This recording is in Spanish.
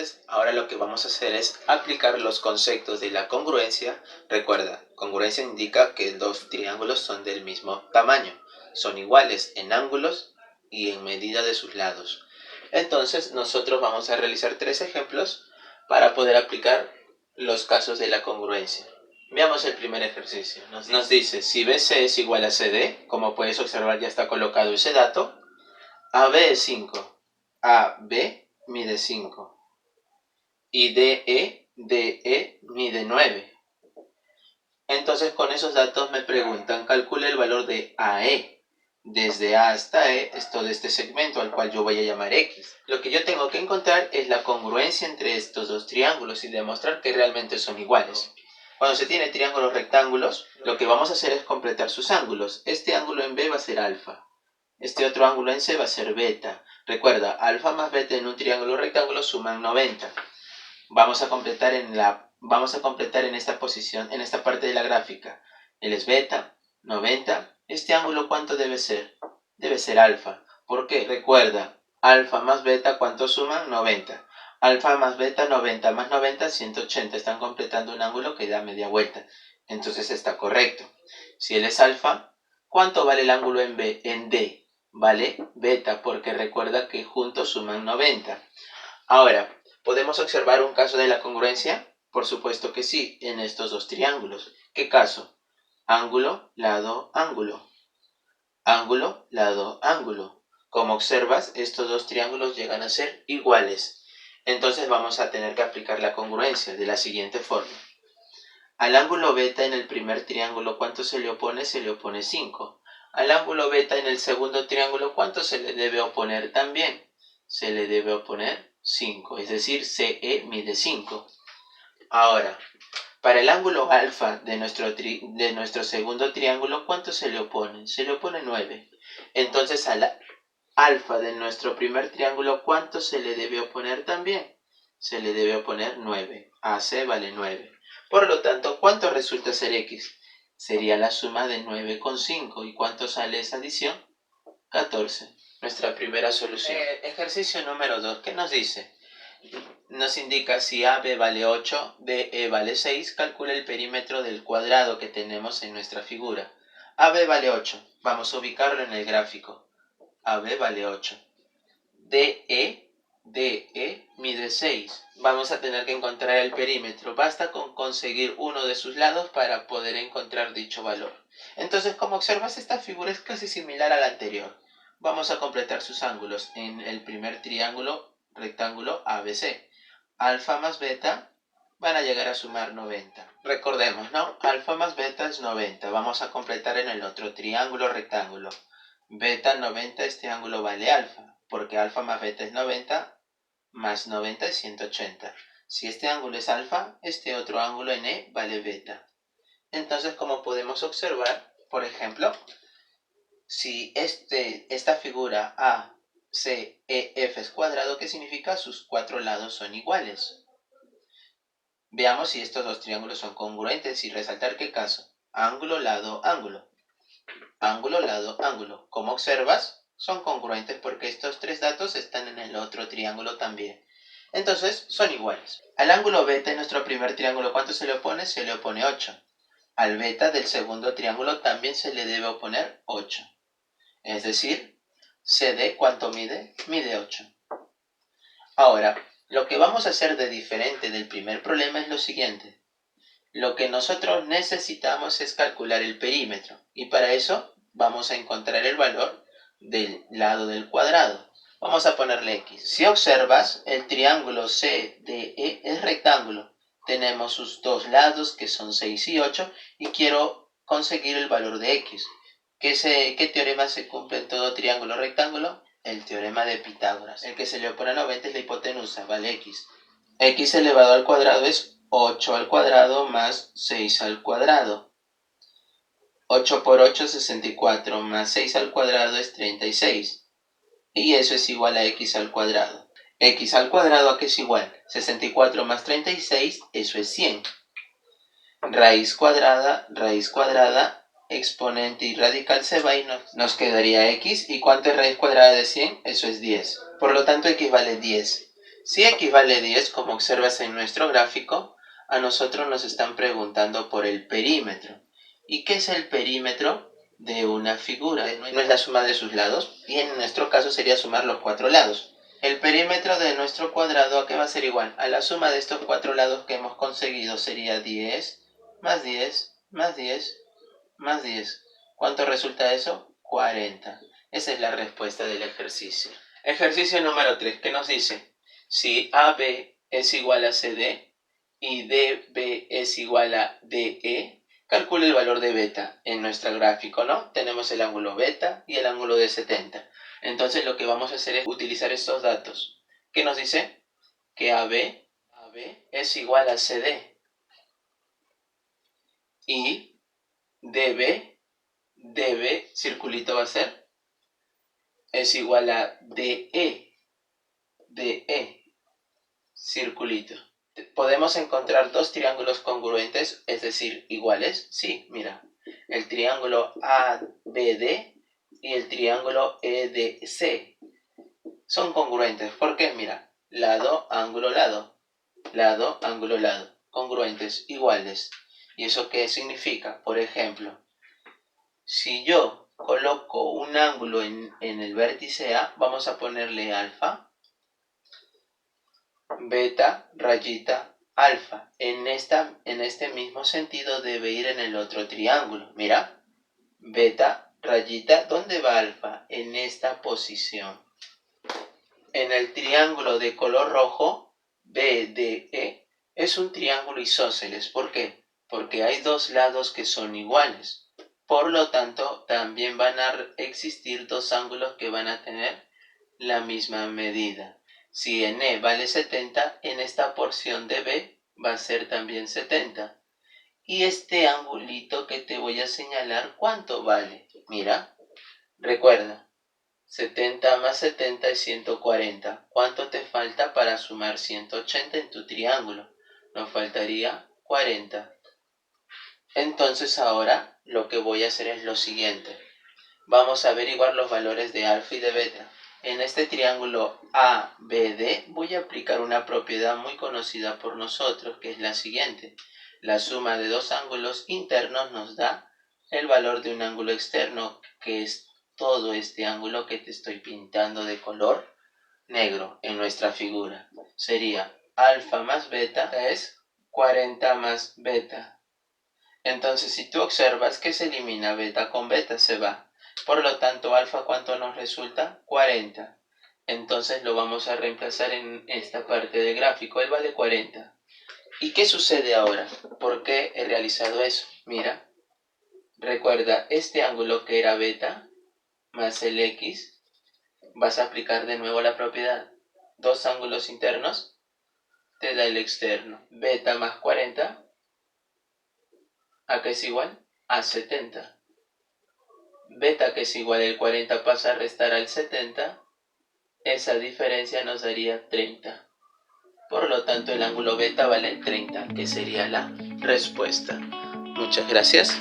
Entonces, ahora lo que vamos a hacer es aplicar los conceptos de la congruencia. Recuerda, congruencia indica que dos triángulos son del mismo tamaño, son iguales en ángulos y en medida de sus lados. Entonces, nosotros vamos a realizar 3 ejemplos para poder aplicar los casos de la congruencia. Veamos el primer ejercicio. Nos dice, si BC es igual a CD, como puedes observar ya está colocado ese dato, AB es 5, AB mide 5 y DE mide 9. Entonces con esos datos me preguntan, calcula el valor de AE. Desde A hasta E es todo este segmento al cual yo voy a llamar X. Lo que yo tengo que encontrar es la congruencia entre estos dos triángulos y demostrar que realmente son iguales. Cuando se tiene triángulos rectángulos, lo que vamos a hacer es completar sus ángulos. Este ángulo en B va a ser alfa. Este otro ángulo en C va a ser beta. Recuerda, alfa más beta en un triángulo rectángulo suman 90. Vamos a completar en esta posición, en esta parte de la gráfica. Él es beta, 90. ¿Este ángulo cuánto debe ser? Debe ser alfa. ¿Por qué? Recuerda, alfa más beta, ¿cuánto suman? 90. Alfa más beta, 90 más 90, 180. Están completando un ángulo que da media vuelta. Entonces está correcto. Si él es alfa, ¿cuánto vale el ángulo en B? En D. Vale beta, porque recuerda que juntos suman 90. Ahora, ¿podemos observar un caso de la congruencia? Por supuesto que sí, en estos dos triángulos. ¿Qué caso? Ángulo, lado, ángulo. Ángulo, lado, ángulo. Como observas, estos dos triángulos llegan a ser iguales. Entonces vamos a tener que aplicar la congruencia de la siguiente forma. Al ángulo beta en el primer triángulo, ¿cuánto se le opone? Se le opone 5. Al ángulo beta en el segundo triángulo, ¿cuánto se le debe oponer también? Se le debe oponer 5, es decir, CE mide 5. Ahora, para el ángulo alfa de nuestro segundo triángulo, ¿cuánto se le opone? Se le opone 9. Entonces, al alfa de nuestro primer triángulo, ¿cuánto se le debe oponer también? Se le debe oponer 9. AC vale 9. Por lo tanto, ¿cuánto resulta ser X? Sería la suma de 9 con 5. ¿Y cuánto sale esa adición? 14. Nuestra primera solución. Ejercicio número 2. ¿Qué nos dice? Nos indica si AB vale 8, BE vale 6, calcula el perímetro del cuadrado que tenemos en nuestra figura. AB vale 8. Vamos a ubicarlo en el gráfico. AB vale 8. DE mide 6. Vamos a tener que encontrar el perímetro. Basta con conseguir uno de sus lados para poder encontrar dicho valor. Entonces, como observas, esta figura es casi similar a la anterior. Vamos a completar sus ángulos en el primer rectángulo ABC. Alfa más beta van a llegar a sumar 90. Recordemos, ¿no? Alfa más beta es 90. Vamos a completar en el otro triángulo rectángulo. Beta 90, este ángulo vale alfa, porque alfa más beta es 90, más 90 es 180. Si este ángulo es alfa, este otro ángulo en E vale beta. Entonces, como podemos observar, por ejemplo, si esta figura A, C, E, F es cuadrado, ¿qué significa? Sus cuatro lados son iguales. Veamos si estos dos triángulos son congruentes y resaltar qué caso. Ángulo, lado, ángulo. Ángulo, lado, ángulo. Como observas, son congruentes porque estos tres datos están en el otro triángulo también. Entonces, son iguales. Al ángulo beta en nuestro primer triángulo, ¿cuánto se le opone? Se le opone 8. Al beta del segundo triángulo también se le debe oponer 8. Es decir, CD, ¿cuánto mide? Mide 8. Ahora, lo que vamos a hacer de diferente del primer problema es lo siguiente. Lo que nosotros necesitamos es calcular el perímetro. Y para eso vamos a encontrar el valor del lado del cuadrado. Vamos a ponerle X. Si observas, el triángulo CDE es rectángulo. Tenemos sus dos lados que son 6 y 8 y quiero conseguir el valor de X. ¿Qué teorema se cumple en todo triángulo rectángulo? El teorema de Pitágoras. El que se le opone a 90 es la hipotenusa, vale X. X elevado al cuadrado es 8 al cuadrado más 6 al cuadrado. 8 por 8 es 64, más 6 al cuadrado es 36. Y eso es igual a X al cuadrado. X al cuadrado, ¿a qué es igual? 64 más 36, eso es 100. Raíz cuadrada, exponente y radical se va y nos quedaría X. ¿Y cuánto es raíz cuadrada de 100? Eso es 10. Por lo tanto, X vale 10. Si x vale 10, como observas en nuestro gráfico, a nosotros nos están preguntando por el perímetro. ¿Y qué es el perímetro de una figura? ¿No es la suma de sus lados? Y en nuestro caso sería sumar los 4 lados. El perímetro de nuestro cuadrado, ¿a qué va a ser igual? A la suma de estos 4 lados que hemos conseguido sería 10, más 10, más 10, más 10. ¿Cuánto resulta eso? 40. Esa es la respuesta del ejercicio. Ejercicio número 3, ¿qué nos dice? Si AB es igual a CD y DB es igual a DE, calcule el valor de beta en nuestro gráfico, ¿no? Tenemos el ángulo beta y el ángulo de 70. Entonces lo que vamos a hacer es utilizar estos datos. ¿Qué nos dice? Que AB es igual a CD y DB, circulito va a ser, es igual a DE, circulito. ¿Podemos encontrar dos triángulos congruentes, es decir, iguales? Sí, mira, el triángulo ABD y el triángulo EDC son congruentes. ¿Por qué? Mira, lado, ángulo, lado, lado, ángulo, lado, congruentes, iguales. ¿Y eso qué significa? Por ejemplo, si yo coloco un ángulo en el vértice A, vamos a ponerle alfa, beta, rayita, alfa. En este mismo sentido debe ir en el otro triángulo. Mira, beta, rayita, ¿dónde va alfa? En esta posición. En el triángulo de color rojo, BDE, es un triángulo isósceles. ¿Por qué? Porque hay dos lados que son iguales. Por lo tanto, también van a existir dos ángulos que van a tener la misma medida. Si en E vale 70, en esta porción de B va a ser también 70. Y este angulito que te voy a señalar, ¿cuánto vale? Mira, recuerda, 70 más 70 es 140. ¿Cuánto te falta para sumar 180 en tu triángulo? Nos faltaría 40. Entonces ahora lo que voy a hacer es lo siguiente. Vamos a averiguar los valores de alfa y de beta. En este triángulo ABD voy a aplicar una propiedad muy conocida por nosotros, que es la siguiente. La suma de dos ángulos internos nos da el valor de un ángulo externo, que es todo este ángulo que te estoy pintando de color negro en nuestra figura. Sería alfa más beta es 40 más beta. Entonces, si tú observas que se elimina beta con beta, se va. Por lo tanto, alfa, ¿cuánto nos resulta? 40. Entonces lo vamos a reemplazar en esta parte del gráfico. Él vale 40. ¿Y qué sucede ahora? ¿Por qué he realizado eso? Mira, recuerda este ángulo que era beta más el x. Vas a aplicar de nuevo la propiedad. Dos ángulos internos te da el externo. Beta más 40. ¿A qué es igual? A 70. Beta, que es igual al 40, pasa a restar al 70. Esa diferencia nos daría 30. Por lo tanto, el ángulo beta vale 30, que sería la respuesta. Muchas gracias.